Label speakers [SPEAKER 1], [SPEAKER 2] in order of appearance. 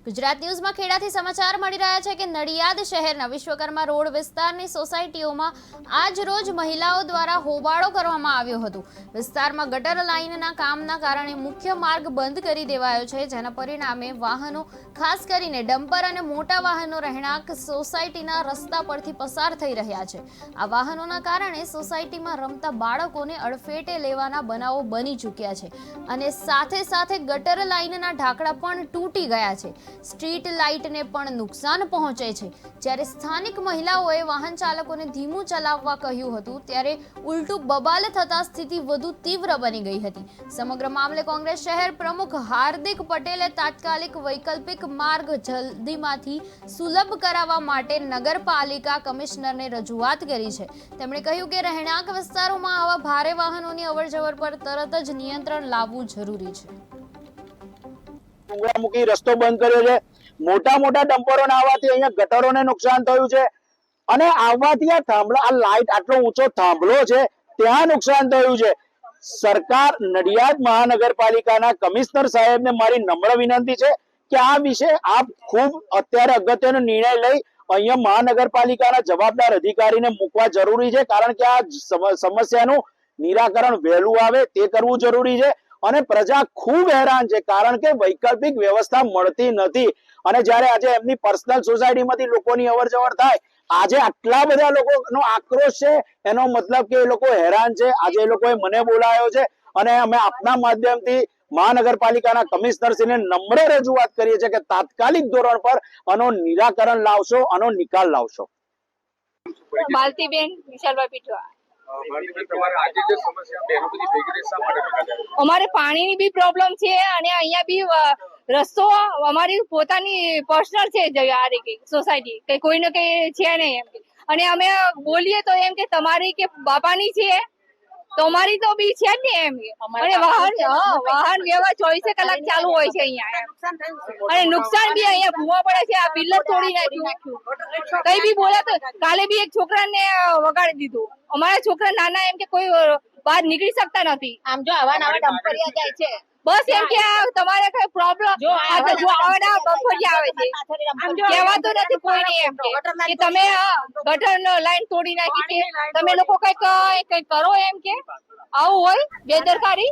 [SPEAKER 1] ગુજરાત ન્યૂઝમાં ખેડાથી સમાચાર મળી રહ્યા છે કે નડિયાદ શહેરના વિશ્વકર્મા રોડ વિસ્તારની સોસાયટીઓમાં આજ રોજ મહિલાઓ દ્વારા હોબાળો કરવામાં આવ્યો હતો। વિસ્તારમાં ગટર લાઇનના કામના કારણે મુખ્ય માર્ગ બંધ કરી દેવાયો છે, જેના પરિણામે વાહનો ખાસ કરીને ડમ્પર અને મોટા વાહનો રહેણાંક સોસાયટીના રસ્તા પરથી પસાર થઈ રહ્યા છે। આ વાહનોના કારણે સોસાયટીમાં રમતા બાળકોને અડફેટે લેવાના બનાવો બની ચૂક્યા છે અને સાથે સાથે ગટર લાઇનના ઢાંકણા પણ તૂટી ગયા છે। સ્ટ્રીટ લાઇટને પણ નુકસાન પહોંચે છે। જ્યારે સ્થાનિક મહિલાઓએ વાહન ચાલકોને ધીમું ચલાવવા કહ્યું હતું, ત્યારે ઉલટું બબાલ થતા સ્થિતિ વધુ તીવ્ર બની ગઈ હતી। સમગ્ર મામલે કોંગ્રેસ શહેર પ્રમુખ હાર્દિક પટેલે તાત્કાલિક વૈકલ્પિક માર્ગ જલ્દીમાંથી સુલભ કરાવવા માટે નગરપાલિકા કમિશનરને રજૂઆત કરી છે। તેમણે કહ્યું કે રહેણાંક વિસ્તારોમાં આવા ભારે વાહનોની અવરજવર પર તરત જ નિયંત્રણ લાવવું જરૂરી છે।
[SPEAKER 2] ડુંગરામુખી રસ્તો બંધ કર્યો છે। મોટા મોટા ડમ્પરોને આવવાથી અહીંયા ગટરોને નુકસાન થયું છે અને આવવાથી આ થાંભલો, આ લાઇટ આટલો ઊંચો થાંભલો છે ત્યાં નુકસાન થયું છે। સરકાર, નડિયાદ મહાનગરપાલિકાના કમિશનર સાહેબને મારી નમ્ર વિનંતી છે કે આ વિશે આપ ખૂબ અત્યારે અગત્યનો નિર્ણય લઈ અહીંયા મહાનગરપાલિકાના જવાબદાર અધિકારીને મૂકવા જરૂરી છે, કારણ કે આ સમસ્યાનું નિરાકરણ વહેલું આવે તે કરવું જરૂરી છે। અને પ્રજા ખૂબ હેરાન છે, કારણ કે વૈકલ્પિક વ્યવસ્થા મળતી નથી અને જ્યારે આજે એમની પર્સનલ સોસાયટીમાંથી લોકોની અવરજવર થાય, આજે આટલા બધા લોકોનો આક્રોશ છે, એનો મતલબ કે એ લોકો હેરાન છે। આજે એ લોકોએ મને બોલાયો છે અને અમે આપના માધ્યમથી મહાનગરપાલિકાના કમિશનરશ્રીને નમ્ર રજૂઆત કરીએ છીએ કે તાત્કાલિક ધોરણ પર આનો નિરાકરણ લાવશો, આનો નિકાલ લાવશો।
[SPEAKER 3] માલતીબેન વિશાલભાઈ પીઠવા। અમારે પાણીની બી પ્રોબ્લેમ છે અને અહીંયા બી રસ્તો અમારી પોતાની પર્સનલ છે સોસાયટી, કે કોઈને કઈ છે નહીં એમ કે, અને અમે બોલીએ તો એમ કે તમારી કે બાપાની છે, તો અમારી તો બી છે જ ને એમ કે, અને વાહન વ્યવહાર 24 કલાક ચાલુ હોય છે અહીંયા અને નુકસાન બી અહીંયા ભૂવા પડે છે। આ પિલ્લર તોડી નાખ્યું, કઈ બી બોલે તો કાલે બી એક છોકરાને વગાડી દીધું। અમારા છોકરા નાના એમ કે કોઈ બહાર નીકળી શકતા નથી। આમ જો આવા નવા ડમ્પરિયા જાય છે, બસ એમ કે તમારે કઈ પ્રોબ્લેમ જો આવા નવા ડમ્પરિયા આવે છે, કહેવાતું નથી કોઈને એમ કે તમે ગટર લાઈન તોડી નાખી છે, તમે લોકો કઈ કરો એમ કે, આવું હોય બેદરકારી।